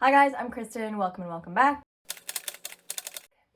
Hi guys, I'm Kristen. Welcome and welcome back.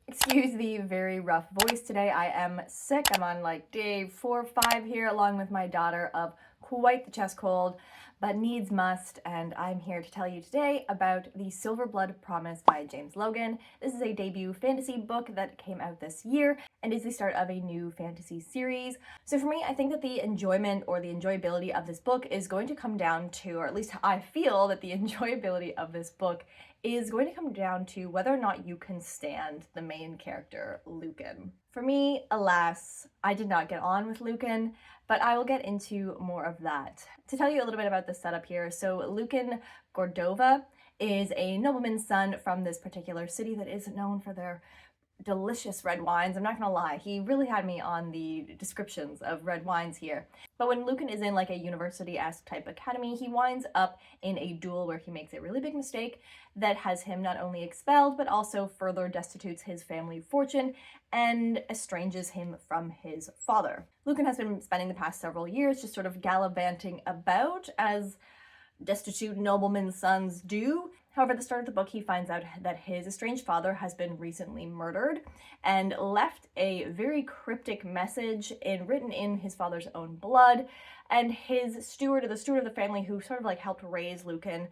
Excuse the very rough voice today. I am sick. I'm on like day 4 or 5 here along with my daughter of quite the chest cold, but needs must, and I'm here to tell you today about the Silverblood Promise by James Logan. This is a debut fantasy book that came out this year and is the start of a new fantasy series. So for me, I think that the enjoyment or the enjoyability of this book is going to come down to, or at least I feel that the enjoyability of this book is going to come down to whether or not you can stand the main character, Lukan. For me, alas, I did not get on with Lukan, but I will get into more of that. To tell you a little bit about the setup here, so Lukan Gordova is a nobleman's son from this particular city that is known for their delicious red wines. I'm not gonna lie, he really had me on the descriptions of red wines here. But when Lukan is in like a university-esque type academy, he winds up in a duel where he makes a really big mistake that has him not only expelled, but also further destitutes his family fortune and estranges him from his father. Lukan has been spending the past several years just sort of gallivanting about as destitute noblemen's sons do. However, at the start of the book, he finds out that his estranged father has been recently murdered and left a very cryptic message written in his father's own blood. And his steward, or the steward of the family who sort of like helped raise Lukan,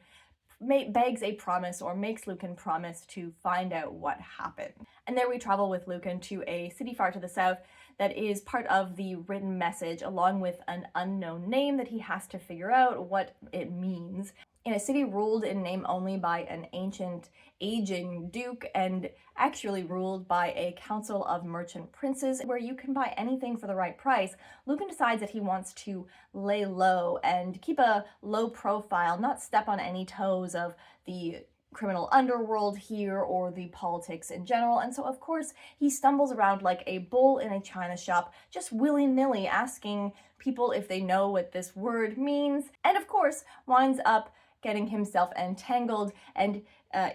begs a promise or makes Lukan promise to find out what happened. And there we travel with Lukan to a city far to the south that is part of the written message, along with an unknown name that he has to figure out what it means. In a city ruled in name only by an ancient, aging duke, and actually ruled by a council of merchant princes, where you can buy anything for the right price, Lukan decides that he wants to lay low and keep a low profile, not step on any toes of the criminal underworld here or the politics in general. And so of course he stumbles around like a bull in a china shop, just willy-nilly asking people if they know what this word means, and of course winds up getting himself entangled and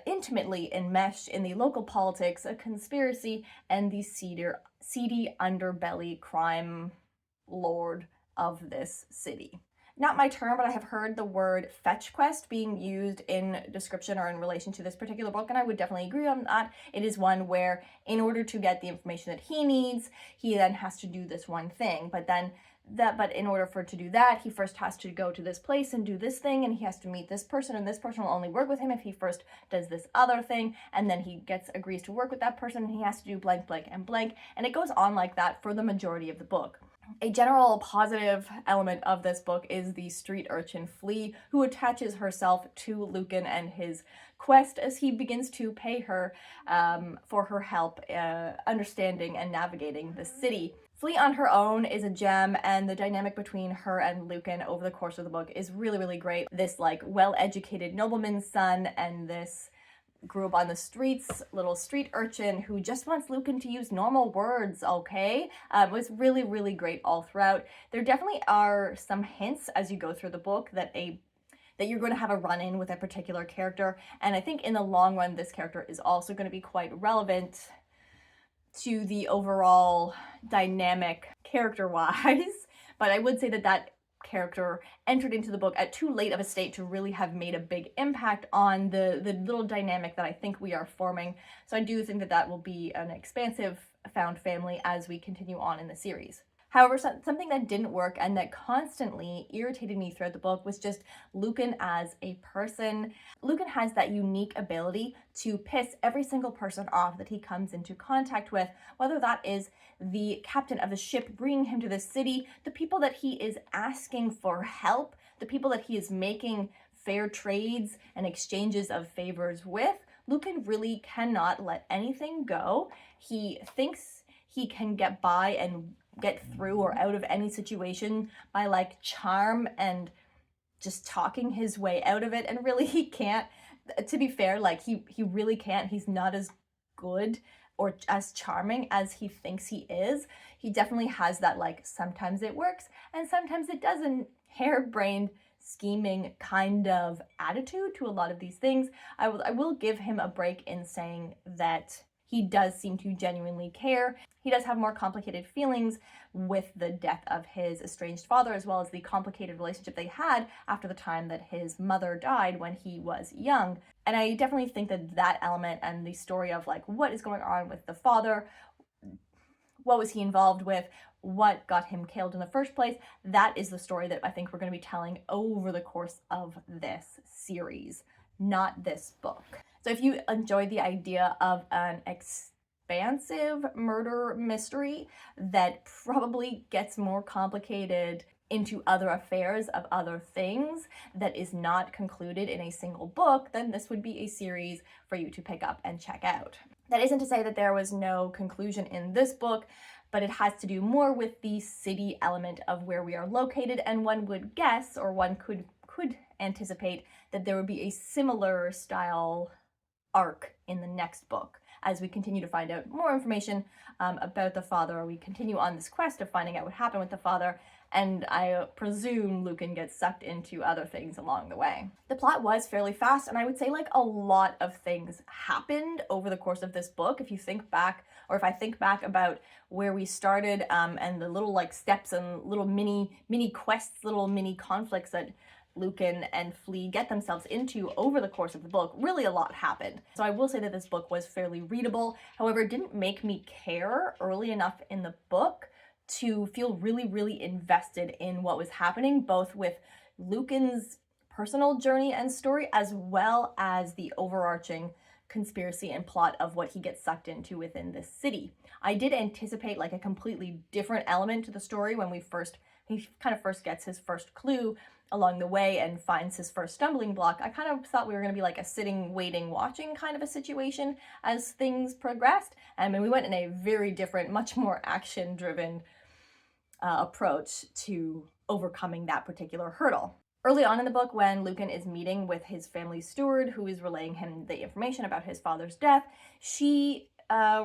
intimately enmeshed in the local politics, a conspiracy, and the seedy underbelly crime lord of this city. Not my term, but I have heard the word fetch quest being used in description or in relation to this particular book, and I would definitely agree on that. It is one where in order to get the information that he needs, he then has to do this one thing, but in order to do that, he first has to go to this place and do this thing, and he has to meet this person, and this person will only work with him if he first does this other thing, and then he agrees to work with that person, and he has to do blank, blank, and blank, and it goes on like that for the majority of the book. A general positive element of this book is the street urchin Flea, who attaches herself to Lukan and his quest as he begins to pay her for her help understanding and navigating the city. Flea on her own is a gem, and the dynamic between her and Lukan over the course of the book is really, really great. This like well-educated nobleman's son and this grew up on the streets, little street urchin who just wants Lukan to use normal words, okay? It was really, really great all throughout. There definitely are some hints as you go through the book that you're going to have a run-in with a particular character, and I think in the long run this character is also going to be quite relevant to the overall dynamic character-wise, but I would say that character entered into the book at too late of a state to really have made a big impact on the little dynamic that I think we are forming. So I do think that will be an expansive found family as we continue on in the series. However, something that didn't work and that constantly irritated me throughout the book was just Lukan as a person. Lukan has that unique ability to piss every single person off that he comes into contact with, whether that is the captain of the ship bringing him to the city, the people that he is asking for help, the people that he is making fair trades and exchanges of favors with. Lukan really cannot let anything go. He thinks he can get by and get through or out of any situation by like charm and just talking his way out of it, and really he can't. To be fair, like he really can't. He's not as good or as charming as he thinks he is. He definitely has that like sometimes it works and sometimes it doesn't, harebrained scheming kind of attitude to a lot of these things. I will give him a break in saying that he does seem to genuinely care. He does have more complicated feelings with the death of his estranged father, as well as the complicated relationship they had after the time that his mother died when he was young. And I definitely think that that element and the story of like what is going on with the father, what was he involved with, what got him killed in the first place, that is the story that I think we're going to be telling over the course of this series, not this book. So if you enjoyed the idea of an expansive murder mystery that probably gets more complicated into other affairs of other things that is not concluded in a single book, then this would be a series for you to pick up and check out. That isn't to say that there was no conclusion in this book, but it has to do more with the city element of where we are located, and one would guess, or one could anticipate, that there would be a similar style arc in the next book as we continue to find out more information about the father. We continue on this quest of finding out what happened with the father, and I presume Lukan gets sucked into other things along the way. The plot was fairly fast, and I would say like a lot of things happened over the course of this book. If you think back, or if I think back about where we started and the little like steps and little mini quests, little mini conflicts that Lukan and Flea get themselves into over the course of the book, really a lot happened. So I will say that this book was fairly readable. However, it didn't make me care early enough in the book to feel really invested in what was happening, both with Lukan's personal journey and story, as well as the overarching conspiracy and plot of what he gets sucked into within this city. I did anticipate like a completely different element to the story when he kind of first gets his first clue along the way and finds his first stumbling block. I kind of thought we were going to be like a sitting, waiting, watching kind of a situation as things progressed. And we went in a very different, much more action-driven approach to overcoming that particular hurdle. Early on in the book, when Lukan is meeting with his family steward, who is relaying him the information about his father's death, she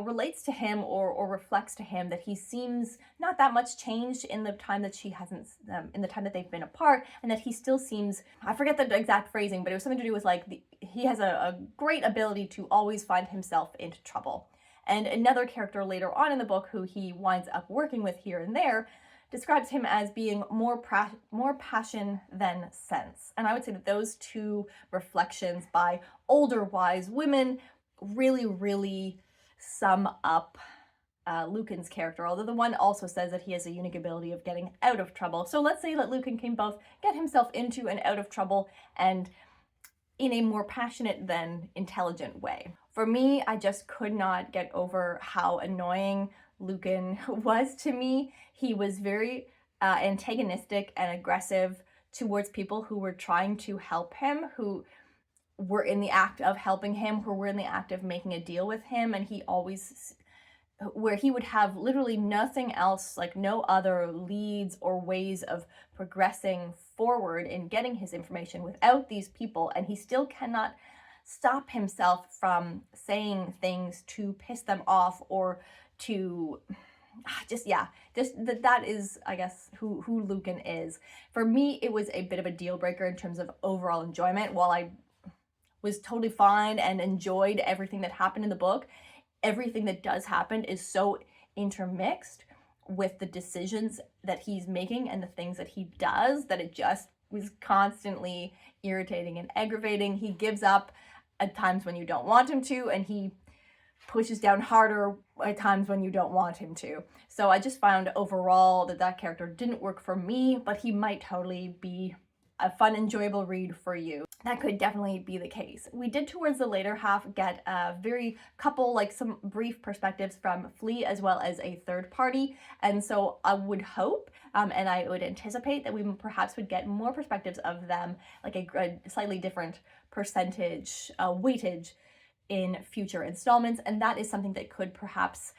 relates to him or reflects to him that he seems not that much changed in the time that she hasn't, in the time that they've been apart, and that he still seems, I forget the exact phrasing, but it was something to do with like, he has a great ability to always find himself into trouble. And another character later on in the book who he winds up working with here and there describes him as being more passion than sense. And I would say that those two reflections by older, wise women really sum up Lukan's character, although the one also says that he has a unique ability of getting out of trouble. So let's say that Lukan can both get himself into and out of trouble, and in a more passionate than intelligent way. For me, I just could not get over how annoying Lukan was to me. He was very antagonistic and aggressive towards people who were trying to help him, who were in the act of helping him, who were in the act of making a deal with him, and he always, where he would have literally nothing else, like no other leads or ways of progressing forward in getting his information without these people, and he still cannot stop himself from saying things to piss them off or to that is, I guess, who Lukan is. For me, it was a bit of a deal breaker in terms of overall enjoyment. While I was totally fine and enjoyed everything that happened in the book, everything that does happen is so intermixed with the decisions that he's making and the things that he does that it just was constantly irritating and aggravating. He gives up at times when you don't want him to, and he pushes down harder at times when you don't want him to. So I just found overall that character didn't work for me, but he might totally be a fun, enjoyable read for you. That could definitely be the case. We did towards the later half get a very couple, like some brief perspectives from Flea as well as a third party. And so I would hope and I would anticipate that we perhaps would get more perspectives of them, like a slightly different percentage weightage in future installments. And that is something that could perhaps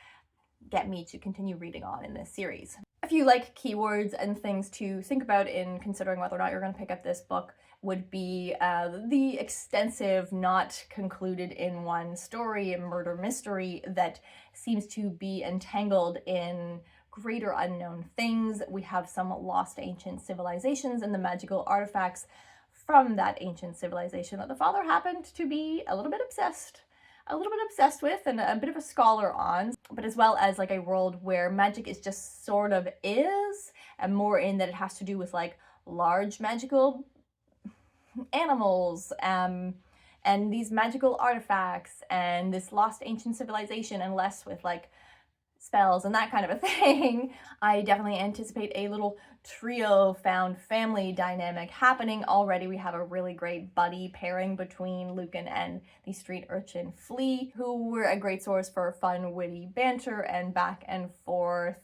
get me to continue reading on in this series. A few like keywords and things to think about in considering whether or not you're going to pick up this book would be the extensive, not concluded in one story, murder mystery that seems to be entangled in greater unknown things. We have some lost ancient civilizations and the magical artifacts from that ancient civilization that the father happened to be a little bit obsessed a little bit obsessed with and a bit of a scholar on, but as well as like a world where magic is just sort of is, and more in that it has to do with like large magical animals, and these magical artifacts and this lost ancient civilization, and less with like spells and that kind of a thing. I definitely anticipate a little trio found family dynamic happening already. We have a really great buddy pairing between Lukan and the street urchin Flea, who were a great source for fun, witty banter and back and forth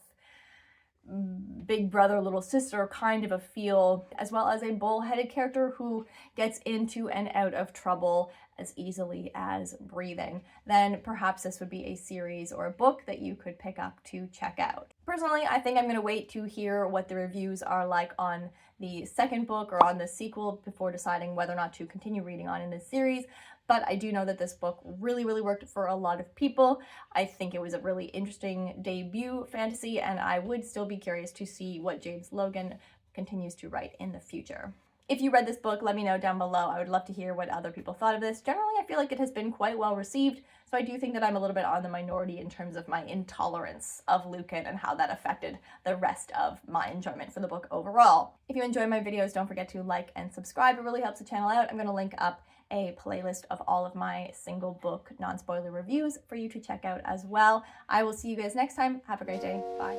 big brother, little sister kind of a feel, as well as a bull-headed character who gets into and out of trouble as easily as breathing. Then perhaps this would be a series or a book that you could pick up to check out. Personally, I think I'm going to wait to hear what the reviews are like on the second book or on the sequel before deciding whether or not to continue reading on in this series. But I do know that this book really, really worked for a lot of people. I think it was a really interesting debut fantasy, and I would still be curious to see what James Logan continues to write in the future. If you read this book, let me know down below. I would love to hear what other people thought of this. Generally, I feel like it has been quite well received, so I do think that I'm a little bit on the minority in terms of my intolerance of Lukan and how that affected the rest of my enjoyment for the book overall. If you enjoy my videos, don't forget to like and subscribe. It really helps the channel out. I'm going to link up a playlist of all of my single book non-spoiler reviews for you to check out as well. I will see you guys next time. Have a great day. Bye.